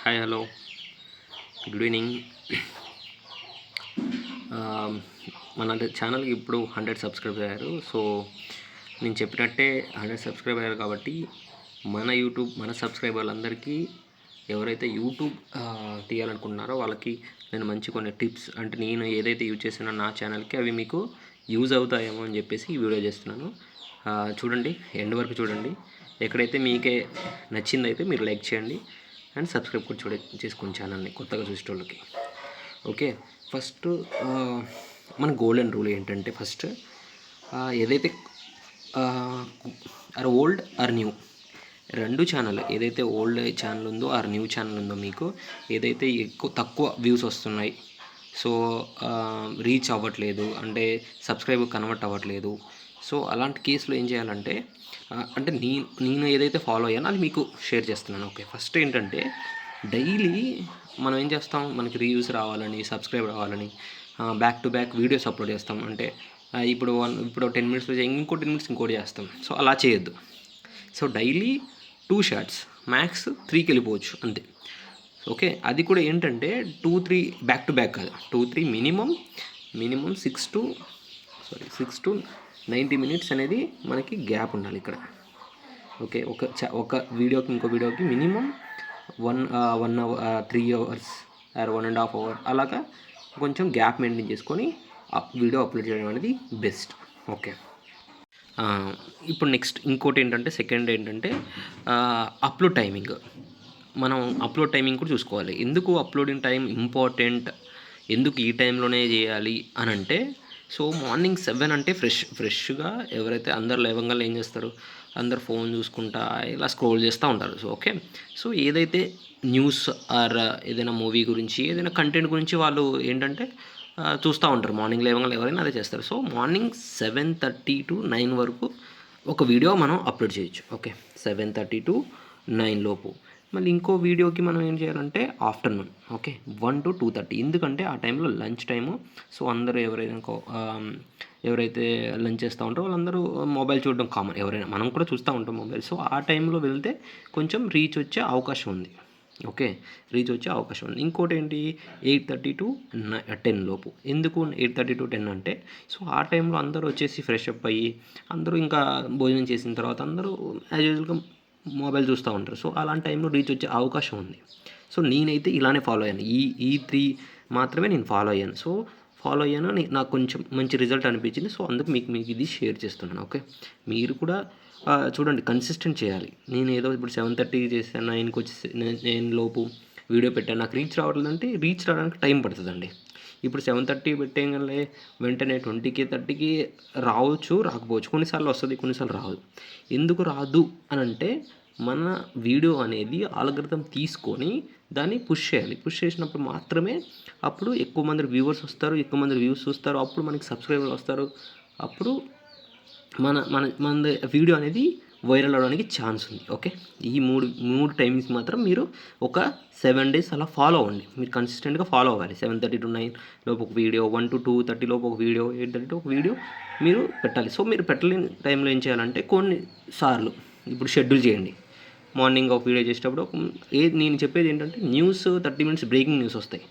Hi hello good evening. మన ఛానల్కి ఇప్పుడు 100 సబ్స్క్రైబర్ అయ్యారు. సో నేను చెప్పినట్టే 100 సబ్స్క్రైబర్ అయ్యారు కాబట్టి మన సబ్స్క్రైబర్లందరికీ ఎవరైతే యూట్యూబ్ తీయాలనుకుంటున్నారో వాళ్ళకి నేను మంచి కొన్ని టిప్స్, అంటే నేను ఏదైతే యూజ్ చేసానో నా ఛానల్కి అవి మీకు యూజ్ అవుతాయేమో అని చెప్పేసి ఈ వీడియో చేస్తున్నాను. చూడండి, ఎండ్ వరకు చూడండి. ఎక్కడైతే మీకే నచ్చిందైతే మీరు లైక్ చేయండి అండ్ సబ్స్క్రైబ్ కూడా చేసుకోండి ఛానల్ని కొత్తగా చూసేటోళ్ళకి. ఓకే, ఫస్ట్ మన గోల్డెన్ రూల్ ఏంటంటే, ఫస్ట్ ఏదైతే ఓల్డ్ ఆర్ న్యూ రెండు ఛానల్, ఏదైతే ఓల్డ్ ఛానల్ ఉందో ఆర్ న్యూ ఛానల్ ఉందో, మీకు ఏదైతే తక్కువ వ్యూస్ వస్తున్నాయి, సో రీచ్ అవ్వట్లేదు, అంటే సబ్స్క్రైబ్ కన్వర్ట్ అవ్వట్లేదు, సో అలాంటి కేసులో ఏం చేయాలంటే, అంటే నేను ఏదైతే ఫాలో అయ్యానో అది మీకు షేర్ చేస్తున్నాను. ఓకే, ఫస్ట్ ఏంటంటే డైలీ మనం ఏం చేస్తాం, మనకి రివ్యూస్ రావాలని, సబ్స్క్రైబ్ రావాలని back to back videos upload చేస్తాం. అంటే ఇప్పుడు 10 మినిట్స్లో ఇంకో 10 మినిట్స్ ఇంకోటి చేస్తాం. సో అలా చేయొద్దు. సో డైలీ 2 షార్ట్స్, మ్యాక్స్ 3కి వెళ్ళిపోవచ్చు అంతే. ఓకే, అది కూడా ఏంటంటే 2-3 బ్యాక్ టు బ్యాక్ కాదు, 2-3 మినిమం 6 to 90 మినిట్స్ అనేది మనకి గ్యాప్ ఉండాలి ఇక్కడ. ఓకే, ఒక వీడియోకి ఇంకో వీడియోకి minimum 1 hour 3 hours or 1.5 hour అలాగా కొంచెం గ్యాప్ మెయింటైన్ చేసుకొని వీడియో అప్లోడ్ చేయడం అనేది బెస్ట్. ఓకే, ఇప్పుడు నెక్స్ట్ ఇంకోటి ఏంటంటే, సెకండ్ ఏంటంటే అప్లోడ్ టైమింగ్. మనం అప్లోడ్ టైమింగ్ కూడా చూసుకోవాలి. ఎందుకు అప్లోడింగ్ టైం ఇంపార్టెంట్, ఎందుకు ఈ టైంలోనే చేయాలి అని అంటే, సో మార్నింగ్ 7 అంటే ఫ్రెష్గా ఎవరైతే అందరు లేవగానే ఏం చేస్తారు, అందరు ఫోన్ చూసుకుంటా ఇలా స్క్రోల్ చేస్తూ ఉంటారు. సో ఓకే, సో ఏదైతే న్యూస్ ఆర్ ఏదైనా మూవీ గురించి, ఏదైనా కంటెంట్ గురించి వాళ్ళు ఏంటంటే చూస్తూ ఉంటారు. మార్నింగ్ లేవగానే ఎవరైనా అదే చేస్తారు. సో మార్నింగ్ 7:30 to 9 వరకు ఒక వీడియో మనం అప్లోడ్ చేయొచ్చు. ఓకే, 7:30 to 9 లోపు. మళ్ళీ ఇంకో వీడియోకి మనం ఏం చేయాలంటే ఆఫ్టర్నూన్, ఓకే, 1 to 2:30, ఎందుకంటే ఆ టైంలో లంచ్ టైము. సో అందరూ ఎవరైతే లంచ్ చేస్తూ ఉంటారో వాళ్ళందరూ మొబైల్ చూడడం కామన్, ఎవరైనా మనం కూడా చూస్తూ ఉంటాం మొబైల్. సో ఆ టైంలో వెళ్తే కొంచెం రీచ్ వచ్చే అవకాశం ఉంది. ఓకే, రీచ్ వచ్చే అవకాశం ఉంది. ఇంకోటి ఏంటి, 8:30 to 10 లోపు. ఎందుకు 8:30 to 10 అంటే, సో ఆ టైంలో అందరూ వచ్చేసి ఫ్రెష్ అప్ అయ్యి అందరూ ఇంకా భోజనం చేసిన తర్వాత అందరూ యాజ్ యూజువల్గా మొబైల్ చూస్తూ ఉంటారు. సో అలాంటి టైంలో రీచ్ వచ్చే అవకాశం ఉంది. సో నేనైతే ఇలానే ఫాలో అయ్యాను. ఈ 3 మాత్రమే నేను ఫాలో అయ్యాను. సో ఫాలో అయ్యాను, నాకు కొంచెం మంచి రిజల్ట్ అనిపించింది. సో అందుకు మీకు ఇది షేర్ చేస్తున్నాను. ఓకే, మీరు కూడా చూడండి, కన్సిస్టెంట్ చేయాలి. నేను ఏదో ఇప్పుడు 7:30 చేశాను, 9కి వచ్చి 9 లోపు వీడియో పెట్టాను, నాకు రీచ్ రావట్లేదంటే రీచ్ రావడానికి టైం పడుతుందండి. ఇప్పుడు 7:30 పెట్టేయగలే వెంటనే 20కి 30కి రావచ్చు, రాకపోవచ్చు, కొన్నిసార్లు వస్తుంది, కొన్నిసార్లు రాదు. ఎందుకు రాదు అని అంటే, మన వీడియో అనేది ఆల్గరిథం తీసుకొని దాన్ని పుష్ చేయాలి. పుష్ చేసినప్పుడు మాత్రమే అప్పుడు ఎక్కువ మంది వ్యూవర్స్ వస్తారు, ఎక్కువ మంది వ్యూస్ చూస్తారు, అప్పుడు మనకి సబ్స్క్రైబర్లు వస్తారు. అప్పుడు మన మన మన వీడియో అనేది వైరల్ అవడానికి ఛాన్స్ ఉంది. ఓకే, ఈ మూడు టైమింగ్స్ మాత్రం మీరు ఒక 7 days అలా ఫాలో అవ్వండి. మీరు కన్సిస్టెంట్గా ఫాలో అవ్వాలి. 7:30 to 9 లోపు ఒక వీడియో, 1 to 2:30 లోపు ఒక వీడియో, 8:30 to ఒక వీడియో మీరు పెట్టాలి. సో మీరు పెట్టలేని టైంలో ఏం చేయాలంటే, కొన్నిసార్లు ఇప్పుడు షెడ్యూల్ చేయండి. మార్నింగ్ ఒక వీడియో చేసేటప్పుడు నేను చెప్పేది ఏంటంటే, న్యూస్ 30 minutes బ్రేకింగ్ న్యూస్ వస్తాయి.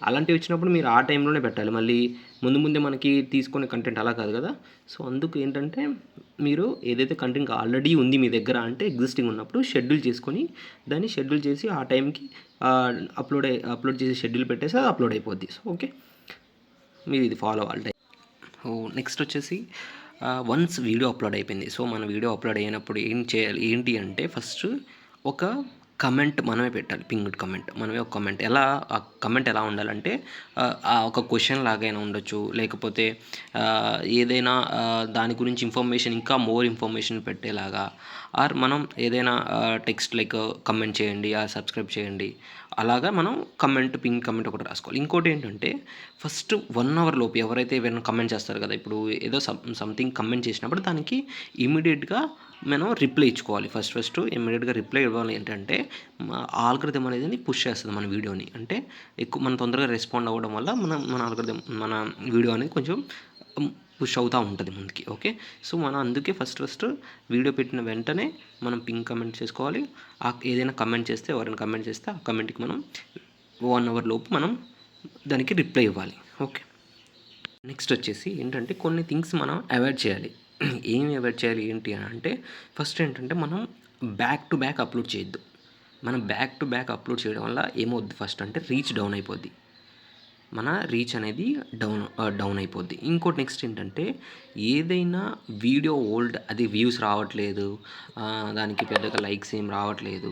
అలాంటివి వచ్చినప్పుడు మీరు ఆ టైంలోనే పెట్టాలి. మళ్ళీ ముందే మనకి తీసుకునే కంటెంట్ అలా కాదు కదా. సో అందుకు ఏంటంటే, మీరు ఏదైతే కంటెంట్ ఆల్రెడీ ఉంది మీ దగ్గర అంటే ఎగ్జిస్టింగ్ ఉన్నప్పుడు షెడ్యూల్ చేసుకొని దాన్ని షెడ్యూల్ చేసి ఆ టైంకి అప్లోడ్ చేసి షెడ్యూల్ పెట్టేసి అది అప్లోడ్ అయిపోద్ది. సో ఓకే, మీరు ఇది ఫాలో అవ్వాలి. నెక్స్ట్ వచ్చేసి వన్స్ వీడియో అప్లోడ్ అయిపోయింది. సో మన వీడియో అప్లోడ్ అయినప్పుడు ఏం చేయాలి ఏంటి అంటే, ఫస్ట్ ఒక కమెంట్ మనమే పెట్టాలి. పింగ్డ్ కమెంట్, మనమే ఒక కమెంట్. ఆ కమెంట్ ఎలా ఉండాలంటే, ఒక క్వశ్చన్ లాగైనా ఉండొచ్చు, లేకపోతే ఏదైనా దాని గురించి ఇన్ఫర్మేషన్, ఇంకా మోర్ ఇన్ఫర్మేషన్ పెట్టేలాగా, ఆర్ మనం ఏదైనా టెక్స్ట్ లైక్ కమెంట్ చేయండి, సబ్స్క్రైబ్ చేయండి, అలాగా మనం పింగ్ కమెంట్ ఒకటి రాసుకోవాలి. ఇంకోటి ఏంటంటే, ఫస్ట్ 1 hour లోపు ఎవరైతే ఏమైనా కమెంట్ చేస్తారు కదా, ఇప్పుడు ఏదో సంథింగ్ కమెంట్ చేసినప్పుడు దానికి ఇమీడియట్గా మనం రిప్లై ఇచ్చుకోవాలి. ఫస్ట్ ఇమీడియట్గా రిప్లై ఇవ్వాలి. ఏంటంటే ఆల్గరిథం అనేది పుష్ చేస్తుంది మన వీడియోని. అంటే మనం తొందరగా రెస్పాండ్ అవ్వడం వల్ల మన వీడియో అనేది కొంచెం పుష్ అవుతూ ఉంటుంది ముందుకి. ఓకే, సో మనం అందుకే ఫస్ట్ వీడియో పెట్టిన వెంటనే మనం పింగ్ కమెంట్ చేసుకోవాలి. ఏదైనా కమెంట్ చేస్తే, ఎవరైనా కమెంట్ చేస్తే ఆ కమెంట్కి మనం 1 అవర్ లోపు మనం దానికి రిప్లై ఇవ్వాలి. ఓకే, నెక్స్ట్ వచ్చేసి ఏంటంటే కొన్ని థింగ్స్ మనం అవాయిడ్ చేయాలి. ఏమి అవాయిడ్ చేయాలి ఏంటి అని అంటే, ఫస్ట్ ఏంటంటే మనం బ్యాక్ టు బ్యాక్ అప్లోడ్ చేయొద్దు. మనం బ్యాక్ టు బ్యాక్ అప్లోడ్ చేయడం వల్ల ఏమవుద్ది ఫస్ట్ అంటే రీచ్ డౌన్ అయిపోద్ది. మన రీచ్ అనేది డౌన్ అయిపోద్ది. ఇంకోటి నెక్స్ట్ ఏంటంటే, ఏదైనా వీడియో ఓల్డ్ అది వ్యూస్ రావట్లేదు, దానికి పెద్దగా లైక్స్ ఏం రావట్లేదు,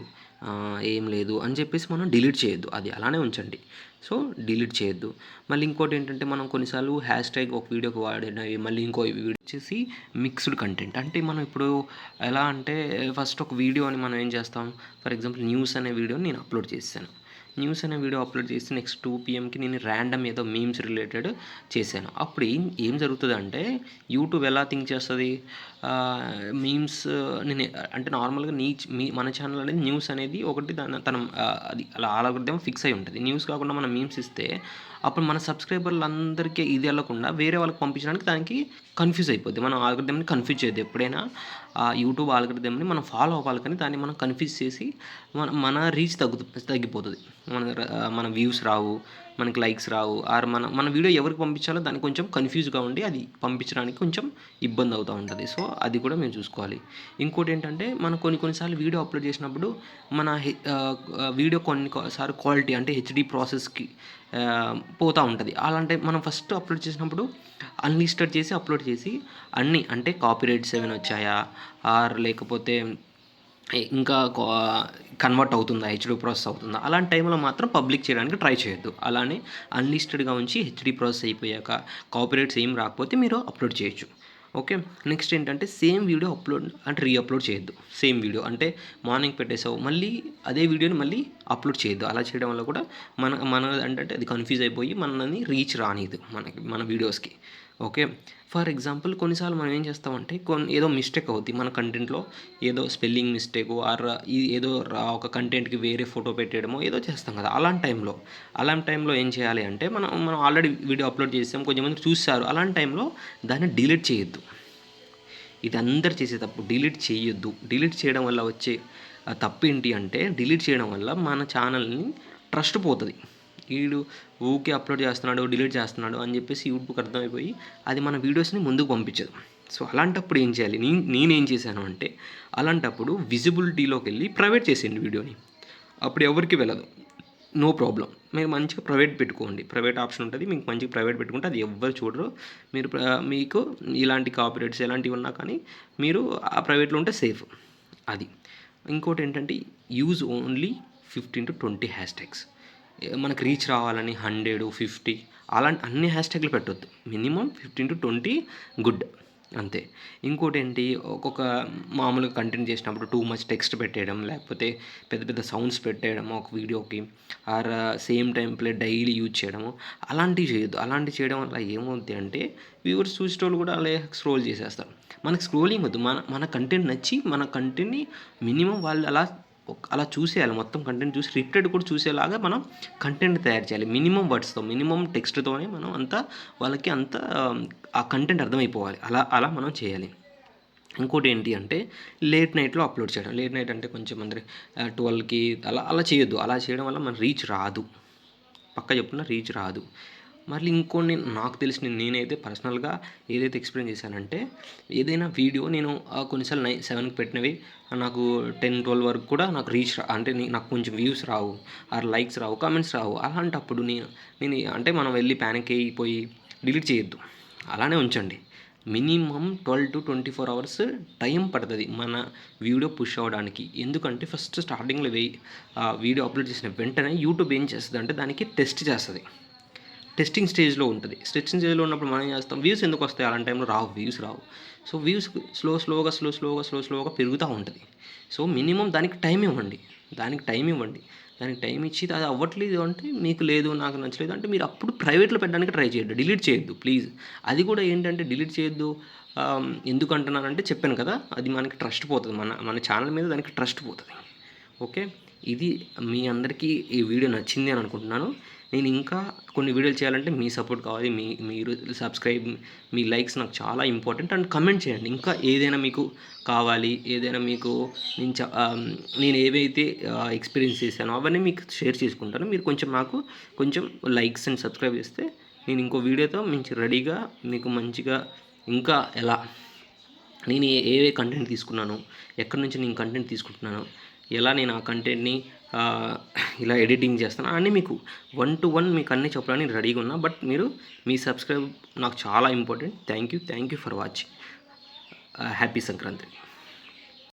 ఏం లేదు అని చెప్పేసి మనం డిలీట్ చేయొద్దు. అది అలానే ఉంచండి. సో డిలీట్ చేయొద్దు. మళ్ళీ ఇంకోటి ఏంటంటే, మనం కొన్నిసార్లు హ్యాష్ ట్యాగ్ ఒక వీడియోకి వాడినవి మళ్ళీ ఇంకో వీడియో వచ్చేసి మిక్స్డ్ కంటెంట్. అంటే మనం ఇప్పుడు ఎలా అంటే, ఫస్ట్ ఒక వీడియోని మనం ఏం చేస్తాం, ఫర్ ఎగ్జాంపుల్ న్యూస్ అనే వీడియోని నేను అప్లోడ్ చేశాను. న్యూస్ అనే వీడియో అప్లోడ్ చేసి నెక్స్ట్ 2 PMకి నేను ర్యాండమ్ ఏదో మీమ్స్ రిలేటెడ్ చేశాను. అప్పుడు ఏం జరుగుతుందంటే, యూట్యూబ్ ఎలా థింక్ చేస్తుంది, మీమ్స్ నేను అంటే నార్మల్గా మన ఛానల్ అనేది న్యూస్ అనేది ఒకటి అది అలా ఆల్గోరిథం ఫిక్స్ అయి ఉంటుంది. న్యూస్ కాకుండా మనం మీమ్స్ ఇస్తే అప్పుడు మన సబ్స్క్రైబర్లందరికీ ఇది వెళ్ళకుండా వేరే వాళ్ళకి పంపించడానికి దానికి కన్ఫ్యూజ్ అయిపోద్ది. మనం ఆల్గోరిథంని కన్ఫ్యూజ్ చేయొద్దు. ఎప్పుడైనా యూట్యూబ్ ఆల్గోరిథంని మనం ఫాలో అవ్వాలి, కానీ దాన్ని మనం కన్ఫ్యూజ్ చేసి మన రీచ్ తగ్గిపోతుంది. మన వ్యూస్ రావు, మనకి లైక్స్ రావు, ఆర్ మన వీడియో ఎవరికి పంపించాలో దానికి కొంచెం కన్ఫ్యూజ్గా ఉండి అది పంపించడానికి కొంచెం ఇబ్బంది అవుతూ ఉంటుంది. సో అది కూడా మేము చూసుకోవాలి. ఇంకోటి ఏంటంటే, మనం కొన్నిసార్లు వీడియో అప్లోడ్ చేసినప్పుడు మన వీడియో కొన్నిసార్లు క్వాలిటీ అంటే హెచ్డి ప్రాసెస్కి పోతూ ఉంటుంది. అలాంటి మనం ఫస్ట్ అప్లోడ్ చేసినప్పుడు అన్లిస్టెడ్ చేసి అప్లోడ్ చేసి అన్నీ అంటే కాపీరైట్స్ ఏమైనా వచ్చాయా, ఆర్ లేకపోతే ఇంకా కన్వర్ట్ అవుతుందా, హెచ్డి ప్రాసెస్ అవుతుందా, అలాంటి టైంలో మాత్రం పబ్లిక్ చేయడానికి ట్రై చేయొద్దు. అలానే అన్లిస్టెడ్గా ఉంచి హెచ్డి ప్రాసెస్ అయిపోయాక కాపీరైట్స్ ఏం రాకపోతే మీరు అప్లోడ్ చేయొచ్చు. ఓకే, నెక్స్ట్ ఏంటంటే, సేమ్ వీడియో అప్లోడ్ అంటే రీఅప్లోడ్ చేయొద్దు. సేమ్ వీడియో అంటే మార్నింగ్ పెట్టేసావు, మళ్ళీ అదే వీడియోని మళ్ళీ అప్లోడ్ చేయొద్దు. అలా చేయడం వల్ల కూడా మన అంటే అది కన్ఫ్యూజ్ అయిపోయి మనని రీచ్ రానిది మన వీడియోస్కి. ఓకే, ఫర్ ఎగ్జాంపుల్ కొన్నిసార్లు మనం ఏం చేస్తామంటే, ఏదో మిస్టేక్ అవుద్ది మన కంటెంట్లో, ఏదో స్పెల్లింగ్ మిస్టేక్ ఆర్ ఏదో ఒక కంటెంట్కి వేరే ఫోటో పెట్టేయడమో ఏదో చేస్తాం కదా. అలాంటి టైంలో ఏం చేయాలి అంటే, మనం ఆల్రెడీ వీడియో అప్లోడ్ చేసాం, కొంచెంమంది చూస్తారు, అలాంటి టైంలో దాన్ని డిలీట్ చేయొద్దు. ఇది అందరు చేసే తప్పు, డిలీట్ చేయొద్దు. డిలీట్ చేయడం వల్ల వచ్చే తప్పు ఏంటి అంటే, డిలీట్ చేయడం వల్ల మన ఛానల్ని ట్రస్ట్ పోతుంది. వీడు ఊకే అప్లోడ్ చేస్తున్నాడు, డిలీట్ చేస్తున్నాడు అని చెప్పేసి యూట్యూబ్కి అర్థమైపోయి అది మన వీడియోస్ని ముందుకు పంపించదు. సో అలాంటప్పుడు ఏం చేయాలి, నేనేం చేశాను అంటే, అలాంటప్పుడు విజిబిలిటీలోకి వెళ్ళి ప్రైవేట్ చేసేయండి వీడియోని. అప్పుడు ఎవరికి వెళ్ళదు, నో ప్రాబ్లం. మీరు మంచిగా ప్రైవేట్ పెట్టుకోండి, ప్రైవేట్ ఆప్షన్ ఉంటుంది, మీకు మంచిగా ప్రైవేట్ పెట్టుకుంటే అది ఎవ్వరు చూడరు. మీకు ఇలాంటి కాపీరైట్స్ ఎలాంటివి ఉన్నా కానీ మీరు ఆ ప్రైవేట్లో ఉంటే సేఫ్. అది. ఇంకోటి ఏంటంటే, use only 15 to 20 hash tags. మనకు రీచ్ రావాలని 100, 50 అలాంటి అన్ని హ్యాష్ ట్యాగ్లు పెట్టొద్దు. మినిమం 15 to 20 గుడ్, అంతే. ఇంకోటి ఏంటి, ఒక్కొక్క మామూలుగా కంటెంట్ చేసినప్పుడు టూ మచ్ టెక్స్ట్ పెట్టేయడం, లేకపోతే పెద్ద పెద్ద సౌండ్స్ పెట్టేయడం ఒక వీడియోకి, ఆర్ సేమ్ టైంప్లే డైలీ యూజ్ చేయడము, అలాంటివి చేయొద్దు. అలాంటివి చేయడం వల్ల ఏమవుద్ది అంటే, వ్యూవర్స్ చూసేటోళ్ళు కూడా అలా స్క్రోల్ చేసేస్తారు. మనకు స్క్రోలింగ్ వద్దు, మన కంటెంట్ నచ్చి మన కంటెంట్ని మినిమం వాళ్ళు అలా చూసేయాలి. మొత్తం కంటెంట్ చూసి రిపీటెడ్ కూడా చూసేలాగా మనం కంటెంట్ తయారు చేయాలి. మినిమం వర్డ్స్తో, మినిమం టెక్స్ట్తోనే మనం వాళ్ళకి ఆ కంటెంట్ అర్థమైపోవాలి. అలా మనం చేయాలి. ఇంకోటి ఏంటి అంటే, లేట్ నైట్లో అప్లోడ్ చేయడం. లేట్ నైట్ అంటే కొంచెం 12కి అలా చేయొద్దు. అలా చేయడం వల్ల మన రీచ్ రాదు, పక్క చెప్తున్నా రీచ్ రాదు. మళ్ళీ ఇంకొన్ని నాకు తెలిసిన నేనైతే పర్సనల్గా ఏదైతే ఎక్స్ప్లెయిన్ చేశానంటే, ఏదైనా వీడియో నేను కొన్నిసార్లు 7కి పెట్టినవి నాకు 10-12 వరకు కూడా నాకు రీచ్ అంటే నాకు కొంచెం వ్యూస్ రావు, ఆర్ లైక్స్ రావు, కామెంట్స్ రావు. అలాంటప్పుడు నేను అంటే మనం వెళ్ళి ప్యానిక్ అయిపోయి డిలీట్ చేయొద్దు, అలానే ఉంచండి. మినిమం 12 to 24 అవర్స్ టైం పడుతుంది మన వీడియో పుష్ అవ్వడానికి. ఎందుకంటే ఫస్ట్ స్టార్టింగ్లో వీడియో అప్లోడ్ చేసిన వెంటనే యూట్యూబ్ ఏం చేస్తుంది అంటే, దానికి టెస్ట్ చేస్తుంది. టెస్టింగ్ స్టేజ్లో ఉంటుంది. టెస్టింగ్ స్టేజ్లో ఉన్నప్పుడు మనం ఏం చేస్తాం, వ్యూస్ ఎందుకు వస్తాయి అలాంటి టైంలో వ్యూస్ రావు. సో వ్యూస్ స్లోగా పెరుగుతూ ఉంటుంది. సో మినిమం దానికి టైం ఇవ్వండి. దానికి టైం ఇచ్చి అది అవ్వట్లేదు అంటే, మీకు లేదు, నాకు నచ్చలేదు అంటే, మీరు అప్పుడు ప్రైవేట్లో పెట్టడానికి ట్రై చేయండి, డిలీట్ చేయొద్దు ప్లీజ్. అది కూడా ఏంటంటే డిలీట్ చేయొద్దు ఎందుకు అంటున్నానంటే, చెప్పాను కదా, అది మనకి ట్రస్ట్ పోతుంది, మన ఛానల్ మీద దానికి ట్రస్ట్ పోతుంది. ఓకే, ఇది మీ అందరికీ ఈ వీడియో నచ్చింది అని అనుకుంటున్నాను. నేను ఇంకా కొన్ని వీడియోలు చేయాలంటే మీ సపోర్ట్ కావాలి. మీరు సబ్స్క్రైబ్, మీ లైక్స్ నాకు చాలా ఇంపార్టెంట్. అండ్ కమెంట్ చేయండి. ఇంకా ఏదైనా మీకు కావాలి, ఏదైనా మీకు నేను ఏవైతే ఎక్స్పీరియన్స్ చేశానో అవన్నీ మీకు షేర్ చేసుకుంటాను. మీరు కొంచెం నాకు కొంచెం లైక్స్ అండ్ సబ్స్క్రైబ్ చేస్తే నేను ఇంకో వీడియోతో మంచి రెడీగా మీకు మంచిగా ఇంకా ఎలా నేను ఏవే కంటెంట్ తీసుకున్నాను, ఎక్కడి నుంచి నేను కంటెంట్ తీసుకుంటున్నాను, ఎలా నేను ఆ కంటెంట్ని ఇలా ఎడిటింగ్ చేస్తాను అన్నీ మీకు 1 to 1 మీకు అన్నీ చెప్పడానికి రెడీగా ఉన్నా. బట్ మీరు మీ సబ్స్క్రైబ్ నాకు చాలా important. Thank you for watching. Happy Sankranti.